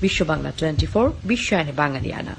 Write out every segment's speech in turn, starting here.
বিশ্ব বাংলা 24 বিশ্বায়নে বাঙালিয়ানা।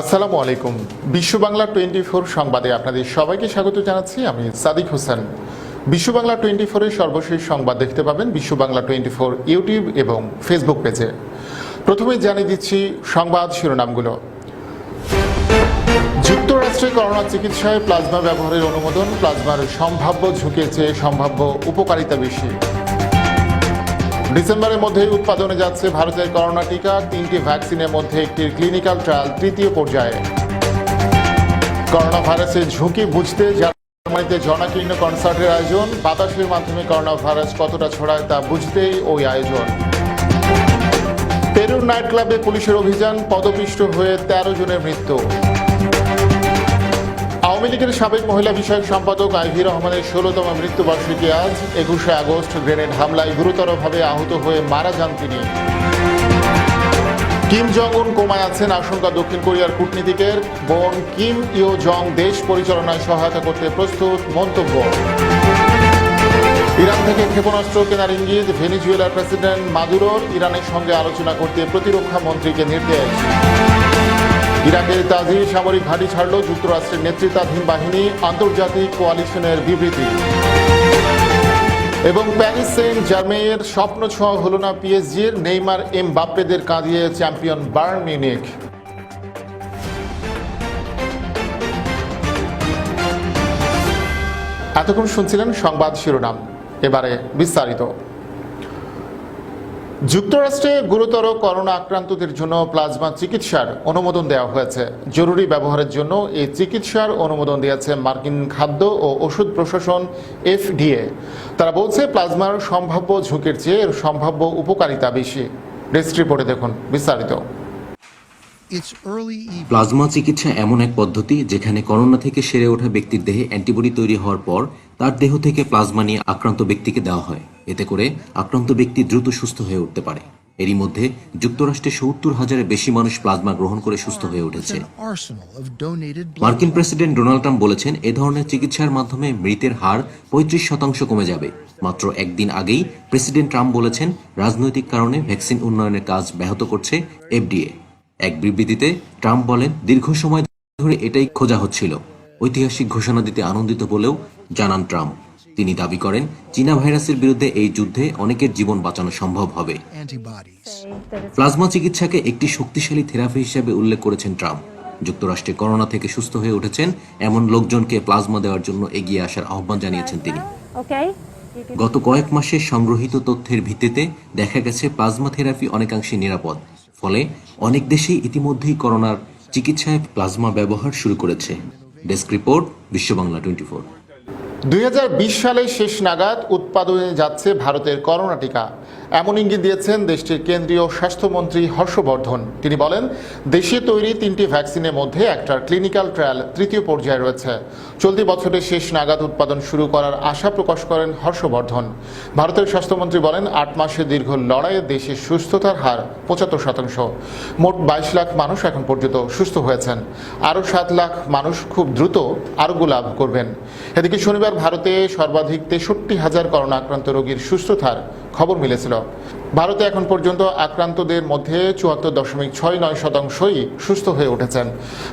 আসসালামু আলাইকুম। বিশ্ব বাংলা 24 সংবাদে আপনাদের সবাইকে স্বাগত জানাচ্ছি। আমি সাদিক হোসেন। বিশ্ব বাংলা 24-এর সর্বশেষ সংবাদ দেখতে পাবেন বিশ্ব বাংলা 24 ইউটিউব এবং ফেসবুক পেজে। প্রথমে জানিয়ে দিচ্ছি সংবাদ শিরোনামগুলো। যুক্তরাষ্ট্রে করোনা চিকিৎসায় প্লাজমা ব্যবহারের অনুমোদন, প্লাজমার সম্ভাব্য ঝুঁকির চেয়ে সম্ভাব্য উপকারিতা বেশি। ডিসেম্বরের মধ্যেই উৎপাদনে যাচ্ছে ভারতের করোনা টিকা, 3টি ভ্যাকসিনের মধ্যে একটির ক্লিনিক্যাল ট্রায়াল তৃতীয় পর্যায়ে। করোনা ভাইরাসের ঝুঁকি বুঝতে জার্মানিতে জনাকীর্ণ কনসার্টের আয়োজন, বাতাসের মাধ্যমে করোনা ভাইরাস কতটা ছড়ায় তা বুঝতেই ওই আয়োজন। পেরুর নাইট ক্লাবে পুলিশের অভিযান, পদপিষ্ট হয়ে 13 জনের মৃত্যু। আওয়ামী লীগের সাবেক মহিলা বিষয়ক সম্পাদক আইভি রহমানের 16তম মৃত্যুবার্ষিকী আজ। 21শে আগস্ট গ্রেনেড হামলায় গুরুতরভাবে আহত হয়ে মারা যান তিনি। কিম জং উন কোমায় আছেন আশঙ্কা দক্ষিণ কোরিয়ার কূটনীতিকের। বোন কিম ইও জং দেশ পরিচালনায় সহায়তা করতে প্রস্তুত মন্তব্য। ইরান থেকে ক্ষেপণাস্ত্র কেনার ইঙ্গিত, ভেনেজুয়েলার প্রেসিডেন্ট মাদুরোর ইরানের সঙ্গে আলোচনা করতে প্রতিরক্ষা মন্ত্রীকে নির্দেশ। ইরাকের তাজির সামরিক ঘাঁটি ছাড়ল যুক্তরাষ্ট্রের নেতৃত্বাধীন বাহিনী, আন্তর্জাতিক কোয়ালিশনের বিবৃতি। এবং প্যারিস সেন্ট জার্মেইয়ের স্বপ্ন ছোঁয়া হল না পিএসজির, নেইমার এমবাপ্পেদের কাঁদিয়ে চ্যাম্পিয়ন বায়ার্ন মিউনিখ। এতক্ষণ শুনছিলেন সংবাদ শিরোনাম, এবারে বিস্তারিত। যুক্তরাষ্ট্রে গুরুতর করোনা আক্রান্তদের জন্য প্লাজমা চিকিৎসার অনুমোদন দেওয়া হয়েছে। জরুরি ব্যবহারের জন্য এই চিকিৎসার অনুমোদন দিয়েছে মার্কিন খাদ্য ও ওষুধ প্রশাসন FDA। তারা বলছে প্লাজমার সম্ভাব্য ঝুঁকির চেয়ে এর সম্ভাব্য উপকারিতা বেশি। ডেস্ক রিপোর্টে দেখুন বিস্তারিত। প্লাজমা চিকিৎসা এমন এক পদ্ধতি যেখানে করোনা থেকে সেরে ওঠা ব্যক্তির দেহে অ্যান্টিবডি তৈরি হওয়ার পর তার দেহ থেকে প্লাজমা নিয়ে আক্রান্ত ব্যক্তিকে দেওয়া হয়। এতে করে আক্রান্ত ব্যক্তি দ্রুত সুস্থ হয়ে উঠতে পারে। এরই মধ্যে যুক্তরাষ্ট্রে 70,000-এর বেশি মানুষ প্লাজমা গ্রহণ করে সুস্থ হয়ে উঠেছে। মার্কিন প্রেসিডেন্ট ডোনাল্ড ট্রাম্প বলেছেন এ ধরনের চিকিৎসার মাধ্যমে মৃতের হার 35% কমে যাবে। মাত্র একদিন আগেই প্রেসিডেন্ট ট্রাম্প বলেছেন রাজনৈতিক কারণে ভ্যাকসিন উন্নয়নের কাজ ব্যাহত করছে FDA। এক বিবৃতিতে ট্রাম্প বলেন দীর্ঘ সময় ধরে এটাই খোঁজা হচ্ছিল। ঐতিহাসিক ঘোষণা দিতে আনন্দিত বলেও জানান ট্রাম্প। তিনি দাবি করেন চীনা ভাইরাসের বিরুদ্ধে এই যুদ্ধে অনেকের জীবন বাঁচানো সম্ভব হবে। প্লাজমা চিকিৎসাকে একটি শক্তিশালী থেরাপি হিসেবে উল্লেখ করেছেন ট্রাম্প। যুক্তরাষ্ট্রে করোনা থেকে সুস্থ হয়ে উঠেছেন এমন লোকজনকে প্লাজমা দেওয়ার জন্য এগিয়ে আসার আহ্বান জানিয়েছেন তিনি। গত কয়েক মাসের সংগ্রহীত তথ্যের ভিত্তিতে দেখা গেছে প্লাজমা থেরাপি অনেকাংশে নিরাপদ। ফলে অনেক দেশেই ইতিমধ্যেই করোনার চিকিৎসায় প্লাজমা ব্যবহার শুরু করেছে। ডেস্ক রিপোর্ট, বিশ্ব বাংলা 24। 2020 সালের শেষ নাগাদ উৎপাদনে যাচ্ছে ভারতের করোনা টিকা, এমন ইঙ্গিত দিয়েছেন দেশটির কেন্দ্রীয় স্বাস্থ্যমন্ত্রী হর্ষবর্ধন। তিনি বলেন দেশে তৈরি 3টি ভ্যাকসিনের মধ্যে একটার ক্লিনিক্যাল ট্রায়াল তৃতীয় পর্যায়ে রয়েছে। চলতি বছরের শেষ নাগাদ উৎপাদন শুরু করার আশা প্রকাশ করেন হর্ষবর্ধন। ভারতের স্বাস্থ্যমন্ত্রী বলেন 8 মাসের দীর্ঘ লড়াইয়ে দেশের সুস্থতার হার 75%। মোট 22 লাখ মানুষ এখন পর্যন্ত সুস্থ হয়েছেন। আরও 7 লাখ মানুষ খুব দ্রুত আরোগ্য লাভ করবেন। এদিকে শনিবার ভারতে সর্বাধিক 63,000 করোনা আক্রান্ত রোগীর সুস্থতার খবর মিলেছিল। ভারতে এখন পর্যন্ত আক্রান্তদের মধ্যে 74.69%ই সুস্থ হয়ে উঠেছেন।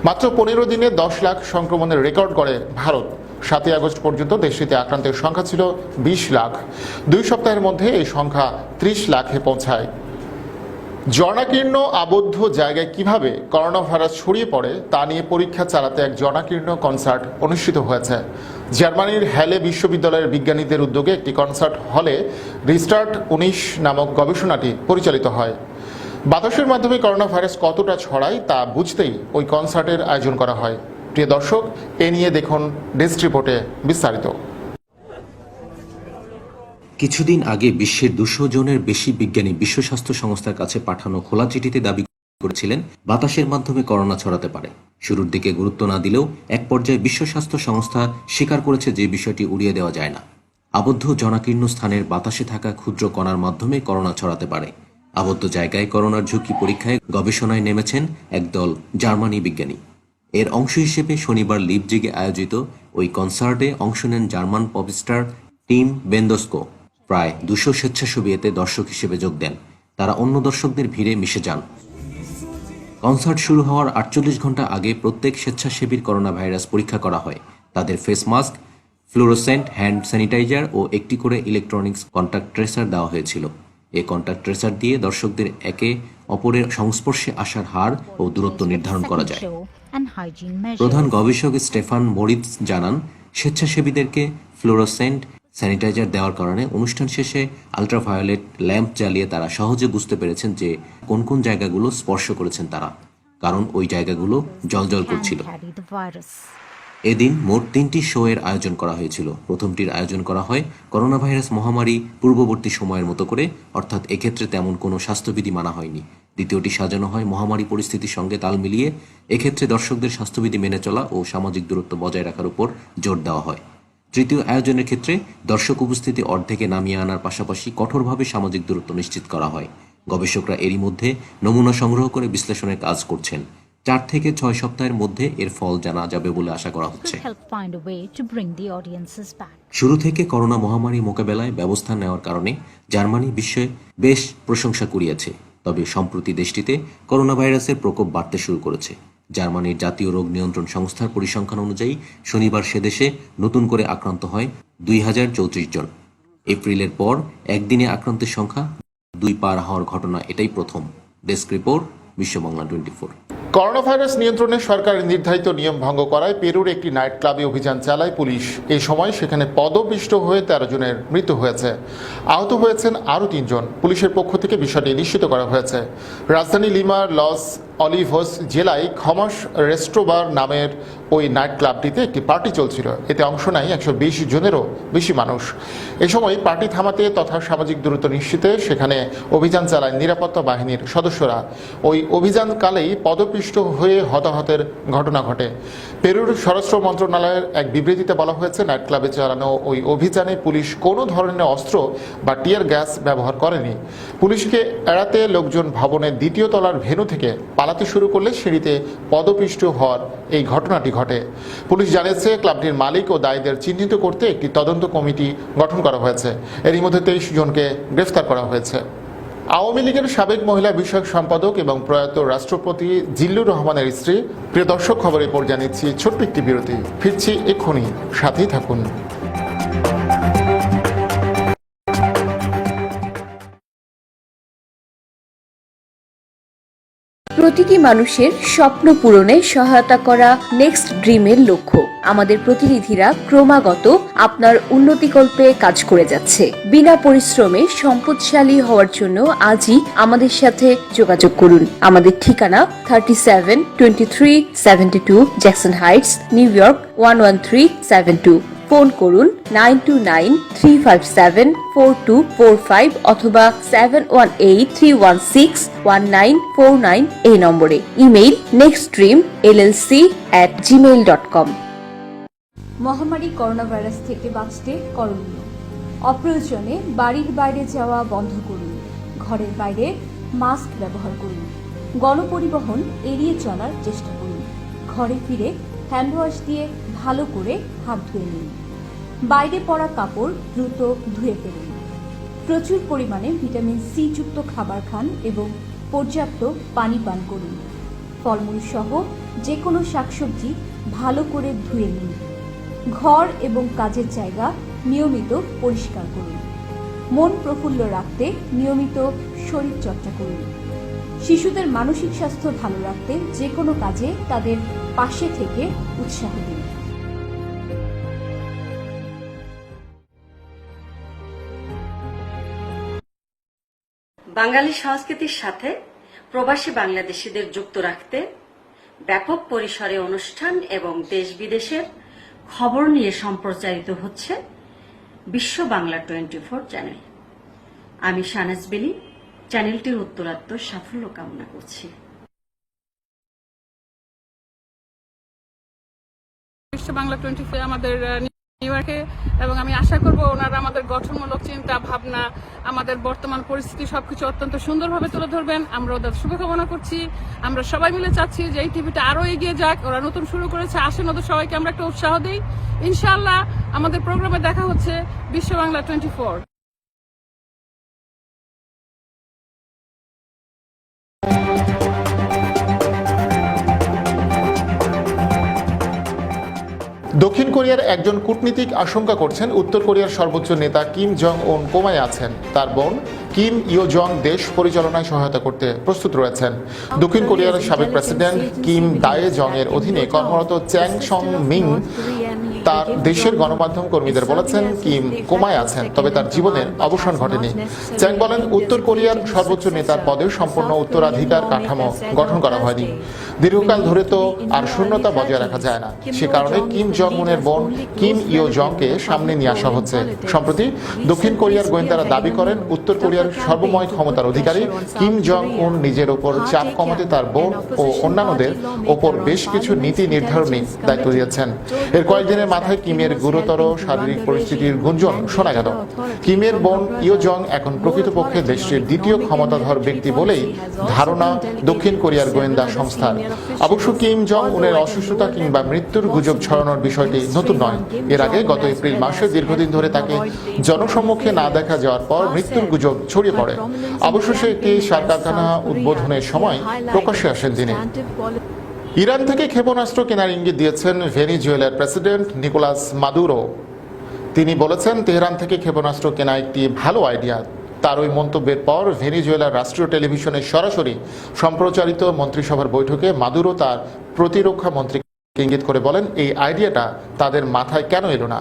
মাত্র 15 দিনে 10 লাখ সংক্রমণের রেকর্ড করে ভারত। 7 আগস্ট পর্যন্ত দেশটিতে আক্রান্তের সংখ্যা ছিল 20 লাখ। 2 সপ্তাহের মধ্যে এই সংখ্যা 30 লাখে পৌঁছায়। জনাকীর্ণ আবদ্ধ জায়গায় কিভাবে করোনা ভাইরাস ছড়িয়ে পড়ে তা নিয়ে পরীক্ষা চালাতে এক জনাকীর্ণ কনসার্ট অনুষ্ঠিত হয়েছে। জার্মানির হ্যালে বিশ্ববিদ্যালয়ের বিজ্ঞানীদের উদ্যোগে একটি কনসার্ট হলে রিস্টার্ট 19 নামক গবেষণাটি পরিচালিত হয়। বাতাসের মাধ্যমে করোনা ভাইরাস কতটা ছড়ায় তা বুঝতেই ওই কনসার্টের আয়োজন করা হয়। প্রিয় দর্শক, এ নিয়ে দেখুন ডেস্ক রিপোর্টে বিস্তারিত। কিছুদিন আগে বিশ্বের 200 জনের বেশি বিজ্ঞানী বিশ্ব স্বাস্থ্য সংস্থার কাছে পাঠানো খোলা চিঠিতে দাবি করেছিলেন বাতাসের মাধ্যমে করোনা ছড়াতে পারে। শুরুর দিকে গুরুত্ব না দিলেও এক পর্যায়ে বিশ্ব স্বাস্থ্য সংস্থা স্বীকার করেছে যে বিষয়টি উড়িয়ে দেওয়া যায় না। আবদ্ধ জনাকীর্ণ স্থানের বাতাসে থাকা ক্ষুদ্র কণার মাধ্যমে করোনা ছড়াতে পারে। আবদ্ধ জায়গায় করোনার ঝুঁকি পরীক্ষায় গবেষণায় নেমেছেন একদল জার্মানি বিজ্ঞানী। এর অংশ হিসেবে শনিবার লিপজিগে আয়োজিত ওই কনসার্টে অংশ নেন জার্মান পপস্টার টিম বেন্দস্কো। প্রায় 200 স্বেচ্ছাসেবী এতে দর্শক হিসেবে যোগ দেন। তারা অন্য দর্শকদের ভিড়ে মিশে যান। কনসার্ট শুরু হওয়ার 48 ঘন্টা আগে প্রত্যেক স্বেচ্ছাসেবীর করোনা ভাইরাস পরীক্ষা করা হয়। তাদের face mask, fluorescent hand sanitizer ও একটি করে ইলেকট্রনিক্স কন্ট্যাক্ট ট্রেসার দেওয়া হয়েছিল। এই কন্ট্যাক্ট ট্রেসার দিয়ে দর্শকদের একে অপরের সংস্পর্শে আসার হার ও দূরত্ব নির্ধারণ করা যায়। প্রধান গবেষক স্টেফান মোরিৎজ জানান, স্বেচ্ছাসেবীদেরকে ফ্লুরোসেন্ট স্যানিটাইজার দেওয়ার কারণে অনুষ্ঠান শেষে আলট্রাভায়োলেট ল্যাম্প জ্বালিয়ে তারা সহজে বুঝতে পেরেছেন যে কোন কোন জায়গাগুলো স্পর্শ করেছেন তারা, কারণ ওই জায়গাগুলো জ্বলজ্বল করছিল। এদিন মোট 3টি শো এর আয়োজন করা হয়েছিল। প্রথমটির আয়োজন করা হয় করোনা ভাইরাস মহামারী পূর্ববর্তী সময়ের মতো করে, অর্থাৎ এক্ষেত্রে তেমন কোনো স্বাস্থ্যবিধি মানা হয়নি। দ্বিতীয়টি সাজানো হয় মহামারী পরিস্থিতির সঙ্গে তাল মিলিয়ে। এক্ষেত্রে দর্শকদের স্বাস্থ্যবিধি মেনে চলা ও সামাজিক দূরত্ব বজায় রাখার উপর জোর দেওয়া হয়। তৃতীয় আয়োজনের ক্ষেত্রে দর্শক উপস্থিতি অর্ধেকে নামিয়ে আনার পাশাপাশি কঠোরভাবে সামাজিক দূরত্ব নিশ্চিত করা হয়। গবেষকরা এরই মধ্যে নমুনা সংগ্রহ করে বিশ্লেষণের কাজ করছেন। 4 থেকে 6 সপ্তাহের মধ্যে এর ফল জানা যাবে বলে আশা করা হচ্ছে। শুরু থেকে করোনা মহামারী মোকাবেলায় ব্যবস্থা নেওয়ার কারণে জার্মানি বিশ্বে বেশ প্রশংসা কুড়িয়েছে। তবে সম্প্রতি দেশটিতে করোনা ভাইরাসের প্রকোপ বাড়তে শুরু করেছে। জার্মানির জাতীয় রোগ নিয়ন্ত্রণ সংস্থার পরিসংখ্যান অনুযায়ী শনিবার সে দেশে নতুন করে আক্রান্ত হয় 2034 জন। এপ্রিলের পর একদিনে আক্রান্তের সংখ্যা 2 পার হওয়ার ঘটনা এটাই প্রথম। ডেস্ক রিপোর্ট, বিশ্ব বাংলা 24। করোনা ভাইরাস নিয়ন্ত্রণে সরকারের নির্ধারিত নিয়ম ভঙ্গ করায় পেরুর একটি নাইট ক্লাবে অভিযান চালায় পুলিশ। এই সময় সেখানে পদপিষ্ট হয়ে 13 জনের মৃত্যু হয়েছে। আহত হয়েছেন আরও 3 জন। পুলিশের পক্ষ থেকে বিষয়টি নিশ্চিত করা হয়েছে। রাজধানী লিমার লস অলিভোস জেলায় খমস রেস্টোবার নামের ওই নাইট ক্লাবটিতে একটি পার্টি চলছিল। এতে অংশ নেয় 120 জনেরও বেশি মানুষ। এ সময় পার্টি থামাতে তথা সামাজিক দূরত্ব নিশ্চিতে সেখানে অভিযান চালায় নিরাপত্তা বাহিনীর সদস্যরা। ওই অভিযানকালেই পদপিষ্ট হয়ে হতাহতের ঘটনা ঘটে। পেরুর স্বরাষ্ট্র মন্ত্রণালয়ের এক বিবৃতিতে বলা হয়েছে, নাইট ক্লাবে চালানো ওই অভিযানে পুলিশ কোনো ধরনের অস্ত্র বা টিয়ার গ্যাস ব্যবহার করেনি। পুলিশকে এড়াতে লোকজন ভবনের 2য় তলার ভেন্যু থেকে পালাতে শুরু করলে সিঁড়িতে পদপিষ্ট হওয়ার এই ঘটনাটি ঘটে। পুলিশ জানিয়েছে, ক্লাবটির মালিক ও দায়ীদের চিহ্নিত করতে একটি তদন্ত কমিটি গঠন করা হয়েছে। এরই মধ্যে 23 জনকে গ্রেফতার করা হয়েছে। আওয়ামী লীগের সাবেক মহিলা বিষয়ক সম্পাদক এবং প্রয়াত রাষ্ট্রপতি জিল্লুর রহমানের স্ত্রী। প্রিয় দর্শক, খবরের পর জানিয়েছি ছোট্ট একটি বিরতি। ফিরছি এক্ষুনি, সাথেই থাকুন। প্রতিটি মানুষের স্বপ্ন পূরণে সহায়তা করা নেক্সট ড্রিমের লক্ষ্য। আমাদের প্রতিনিধিরা ক্রমাগত আপনার উন্নতিকল্পে কাজ করে যাচ্ছে। বিনা পরিশ্রমে সম্পদশালী হওয়ার জন্য আজই আমাদের সাথে যোগাযোগ করুন। আমাদের ঠিকানা 372372 Jackson Heights, new York 11372। Phone করুন 9293574245 অথবা 7183161949 এই নম্বরে। Email nextdreamllc@gmail.com। মহামারী করোনা ভাইরাস থেকে বাঁচতে করণীয়: অপ্রয়োজনে বাড়ির বাইরে যাওয়া বন্ধ করুন। ঘরের বাইরে মাস্ক ব্যবহার করুন। গণপরিবহন এড়িয়ে চলার চেষ্টা করুন। ঘরে ফিরে হ্যান্ড ওয়াশ দিয়ে ভালো করে হাত ধুয়ে নিন। বাইরে পরা কাপড় দ্রুত ধুয়ে ফেলুন। প্রচুর পরিমাণে ভিটামিন সি যুক্ত খাবার খান এবং পর্যাপ্ত পানি পান করুন। ফলমূল সহ যে কোনো শাকসবজি ভালো করে ধুয়ে নিন। ঘর এবং কাজের জায়গা নিয়মিত পরিষ্কার করুন। মন প্রফুল্ল রাখতে নিয়মিত শরীরচর্চা করুন। শিশুদের মানসিক স্বাস্থ্য ভালো রাখতে যে কোনো কাজে তাদের পাশে থেকে উৎসাহ দিন। বাঙালি সংস্কৃতির সাথে প্রবাসী বাংলাদেশিদের যুক্ত রাখতে ব্যাপক পরিসরে অনুষ্ঠান এবং দেশ বিদেশের খবর নিয়ে সম্প্রচারিত হচ্ছে বিশ্ব বাংলা 24 চ্যানেল। আমি শাহনাজ বেলি চ্যানেলটির উত্তরাত্তর সাফল্য কামনা করছি। বিশ্ব বাংলা 24 আমাদের নিউ ইয়র্কে, এবং আমি আশা করব ওনারা আমাদের গঠনমূলক চিন্তা ভাবনা, আমাদের বর্তমান পরিস্থিতি সবকিছু অত্যন্ত সুন্দরভাবে তুলে ধরবেন। আমরা ওদের শুভকামনা করছি। আমরা সবাই মিলে চাচ্ছি যে এই টিভিটা আরো এগিয়ে যাক। ওরা নতুন শুরু করেছে, আসেন ওদের সবাইকে আমরা একটা উৎসাহ দিই। ইনশাআল্লাহ আমাদের প্রোগ্রামে দেখা হচ্ছে বিশ্ব বাংলা 24। দক্ষিণ কোরিয়ার একজন কূটনীতিক আশঙ্কা করছেন উত্তর কোরিয়ার সর্বোচ্চ নেতা কিম জং উন কোমায় আছেন। তার বোন কিম ইও জং দেশ পরিচালনায় সহায়তা করতে প্রস্তুত রয়েছেন। দক্ষিণ কোরিয়ার সাবেক প্রেসিডেন্ট কিম দায়ে জং এর অধীনে কর্মরত চ্যাং সং মিং তার দেশের গণমাধ্যম কর্মীদের বলেছেন কিম কোমায় আছেন, তবে তার জীবনের অবসান ঘটেনি। চ্যাং বলেন, উত্তর কোরিয়ার সর্বোচ্চ নেতার পদে সম্পূর্ণ উত্তরাধিকার কাঠামো গঠন করা হয়নি। দীর্ঘকাল ধরে তো আর শূন্যতা বজায় রাখা যায় না, সে কারণে কিম জং উনের বোন কিম ইও জংকে সামনে নিয়ে আসা হচ্ছে। সম্প্রতি দক্ষিণ কোরিয়ার গোয়েন্দারা দাবি করেন উত্তর কোরিয়ার সর্বময় ক্ষমতার অধিকারী কিম জং উন নিজের ওপর চাপ কমাতে তার বোন ও অন্যান্যদের ওপর বেশ কিছু নীতি নির্ধারণী দায়িত্ব দিয়েছেন। এর কয়েকদিনের মাথায় কিমের গুরুতর শারীরিক পরিস্থিতির গুঞ্জন শোনা গেল। কিমের বোন ইও জং এখন প্রকৃতপক্ষে দেশটির দ্বিতীয় ক্ষমতাধর ব্যক্তি বলেই ধারণা দক্ষিণ কোরিয়ার গোয়েন্দা সংস্থার। অবশ্য কিম জং উনের অসুস্থতা কিংবা মৃত্যুর গুজব ছড়ানোর বিষয়টি নতুন নয়। এর আগে গত এপ্রিল মাসে দীর্ঘদিন ধরে তাকে জনসম্মুখে না দেখা যাওয়ার পর মৃত্যুর গুজব ছড়িয়ে পড়ে। অবশেষে একটি সার কারখানা উদ্বোধনের সময় প্রকাশ্যে আসেন তিনি। ইরান থেকে ক্ষেপণাস্ত্র কেনার ইঙ্গিত দিয়েছেন ভেনিজুয়েলার প্রেসিডেন্ট নিকোলাস মাদুরো। তিনি বলেছেন, তেহরান থেকে ক্ষেপণাস্ত্র কেনা একটি ভালো আইডিয়া। তার ওই মন্তব্যের পর ভেনিজুয়েলার রাষ্ট্রীয় টেলিভিশনে সরাসরি সম্প্রচারিত মন্ত্রিসভার বৈঠকে মাদুরো তার প্রতিরক্ষা মন্ত্রী ইঙ্গিত করে বলেন, এই আইডিয়াটা তাদের মাথায় কেন এলো না।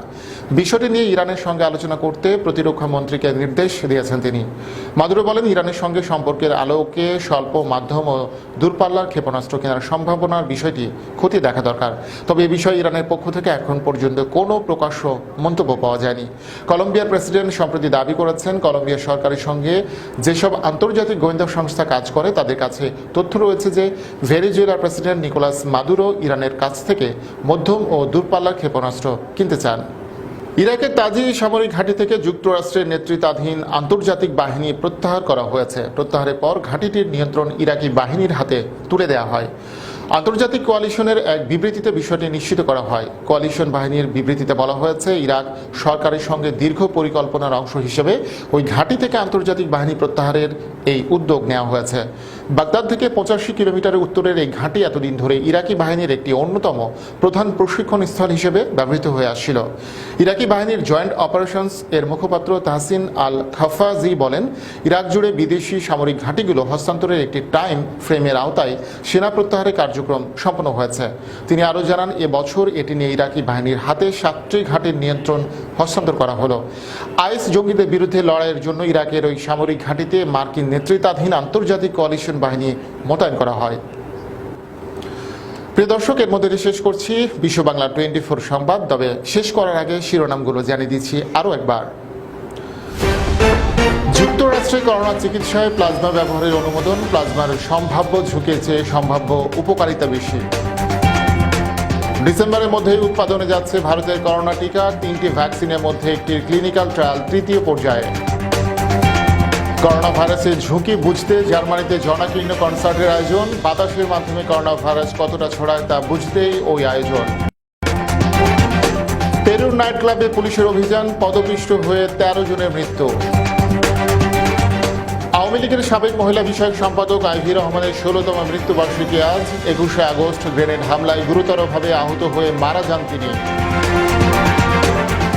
বিষয়টি নিয়ে ইরানের সঙ্গে আলোচনা করতে প্রতিরক্ষা মন্ত্রীকে নির্দেশ দিয়েছেন তিনি। মাদুরো বলেন, ইরানের সঙ্গে সম্পর্কের আলোকে স্বল্প, মাধ্যম ও দূরপাল্লার ক্ষেপণাস্ত্র কেনার সম্ভাবনার বিষয়টি খতিয়ে দেখা দরকার। তবে এ বিষয়ে ইরানের পক্ষ থেকে এখন পর্যন্ত কোনো প্রকাশ্য মন্তব্য পাওয়া যায়নি। কলম্বিয়ার প্রেসিডেন্ট সম্প্রতি দাবি করেছেন, কলম্বিয়ার সরকারের সঙ্গে যেসব আন্তর্জাতিক গোয়েন্দা সংস্থা কাজ করে তাদের কাছে তথ্য রয়েছে যে ভেনিজুয়েলার প্রেসিডেন্ট নিকোলাস মাদুরো ইরানের কাছ থেকে মধ্যম ও দূরপাল্লার ক্ষেপণাস্ত্র কিনতে চান। ইরাকের তাজি সামরিক ঘাঁটি থেকে যুক্তরাষ্ট্রের নেতৃত্বাধীন আন্তর্জাতিক বাহিনী প্রত্যাহার করা হয়েছে। প্রত্যাহারের পর ঘাঁটিটির নিয়ন্ত্রণ ইরাকি বাহিনীর হাতে তুলে দেওয়া হয়। আন্তর্জাতিক কোয়ালিশনের এক বিবৃতিতে বিষয়টি নিশ্চিত করা হয়। কোয়ালিশন বাহিনীর বিবৃতিতে বলা হয়েছে, ইরাক সরকারের সঙ্গে দীর্ঘ পরিকল্পনার অংশ হিসেবে ওই ঘাঁটি থেকে আন্তর্জাতিক বাহিনী প্রত্যাহারের এই উদ্যোগ নেওয়া হয়েছে। বাগদাদ থেকে 85 কিলোমিটারের উত্তরের এই ঘাঁটি এতদিন ধরে ইরাকি বাহিনীর একটি অন্যতম প্রধান প্রশিক্ষণ স্থল হিসেবে ব্যবহৃত হয়ে আসছিল। ইরাকি বাহিনীর জয়েন্ট অপারেশনস এর মুখপাত্র তাহসিন আল খাফাজি বলেন, ইরাক জুড়ে বিদেশি সামরিক ঘাঁটিগুলো হস্তান্তরের একটি টাইম ফ্রেমের আওতায় সেনা প্রত্যাহারের কার্যক্রম সম্পন্ন হয়েছে। তিনি আরও জানান, এবছর এটি নিয়ে ইরাকি বাহিনীর হাতে 7টি ঘাঁটির নিয়ন্ত্রণ হস্তান্তর করা হলো। আইএস জঙ্গিদের বিরুদ্ধে লড়াইয়ের জন্য ইরাকের ওই সামরিক ঘাঁটিতে মার্কিন নেতৃত্বাধীন আন্তর্জাতিক কোয়ালিশন বাহিনী মোতায়েন করা হয়। প্রিয় দর্শক, এর মধ্যে শেষ করছি বিশ্ব বাংলা 24 সংবাদ। তবে শেষ করার আগে শিরোনামগুলো জানিয়ে দিচ্ছি আরও একবার। যুক্তরাষ্ট্রে করোনা চিকিৎসায় প্লাজমা ব্যবহারের অনুমোদন, প্লাজমার সম্ভাব্য ঝুঁকির চেয়ে সম্ভাব্য উপকারিতা বেশি। ডিসেম্বরের মধ্যেই উৎপাদনে যাচ্ছে ভারতের করোনা টিকা, 3টি ভ্যাকসিনের মধ্যে একটির ক্লিনিক্যাল ট্রায়াল তৃতীয় পর্যায়ে। করোনা ভাইরাসের ঝুঁকি বুঝতে জার্মানিতে জনাকীর্ণ কনসার্টের আয়োজন, বাতাসের মাধ্যমে করোনা ভাইরাস কতটা ছড়ায় তা বুঝতেই ওই আয়োজন। পেরুর নাইট ক্লাবে পুলিশের অভিযান, পদপিষ্ট হয়ে 13 জনের মৃত্যু। আওয়ামী লীগের সাবেক মহিলা বিষয়ক সম্পাদক আইভি রহমানের 16তম মৃত্যুবার্ষিকী আজ। 21শে আগস্ট গ্রেনেড হামলায় গুরুতরভাবে আহত হয়ে মারা যান তিনি।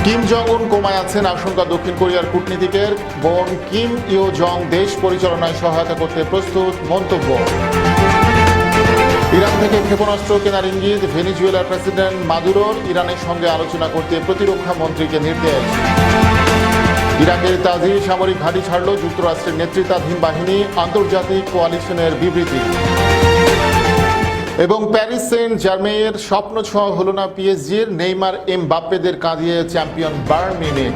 কিম জং উন কোমায় আছেন, আশঙ্কা দক্ষিণ কোরিয়ার কূটনীতিকের। বোন কিম ইও জং দেশ পরিচালনায় সহায়তা করতে প্রস্তুত, মন্তব্য। ইরান থেকে ক্ষেপণাস্ত্র কেনার ইঙ্গিত, ভেনিজুয়েলার প্রেসিডেন্ট মাদুরোর ইরানের সঙ্গে আলোচনা করতে প্রতিরক্ষা মন্ত্রীকে নির্দেশ। ইরাকের তাজি সামরিক ঘাঁটি ছাড়ল যুক্তরাষ্ট্রের নেতৃত্বাধীন বাহিনী, আন্তর্জাতিক কোয়ালিশনের বিবৃতি। এবং প্যারিস সেন্ট জার্মেইয়ের স্বপ্ন ছোঁয়া হলো না পিএসজির, নেইমার এমবাপ্পেদের কাঁদিয়ে চ্যাম্পিয়ন বায়ার্ন মিউনিখ।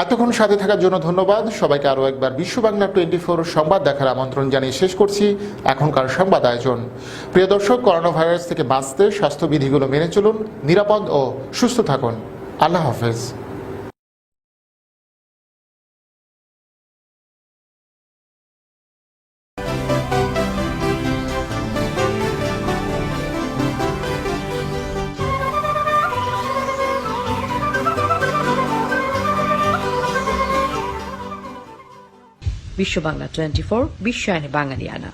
এতক্ষণ সাথে থাকার জন্য ধন্যবাদ সবাইকে। আরও একবার বিশ্ব বাংলা 24 সংবাদ দেখার আমন্ত্রণ জানিয়ে শেষ করছি এখনকার সংবাদ আয়োজন। প্রিয় দর্শক, করোনা ভাইরাস থেকে বাঁচতে স্বাস্থ্যবিধিগুলো মেনে চলুন, নিরাপদ ও সুস্থ থাকুন। আল্লাহ হাফেজ। বিশ্ব বাংলা 24 বিশ্বায়নে বাঙালিয়ানা।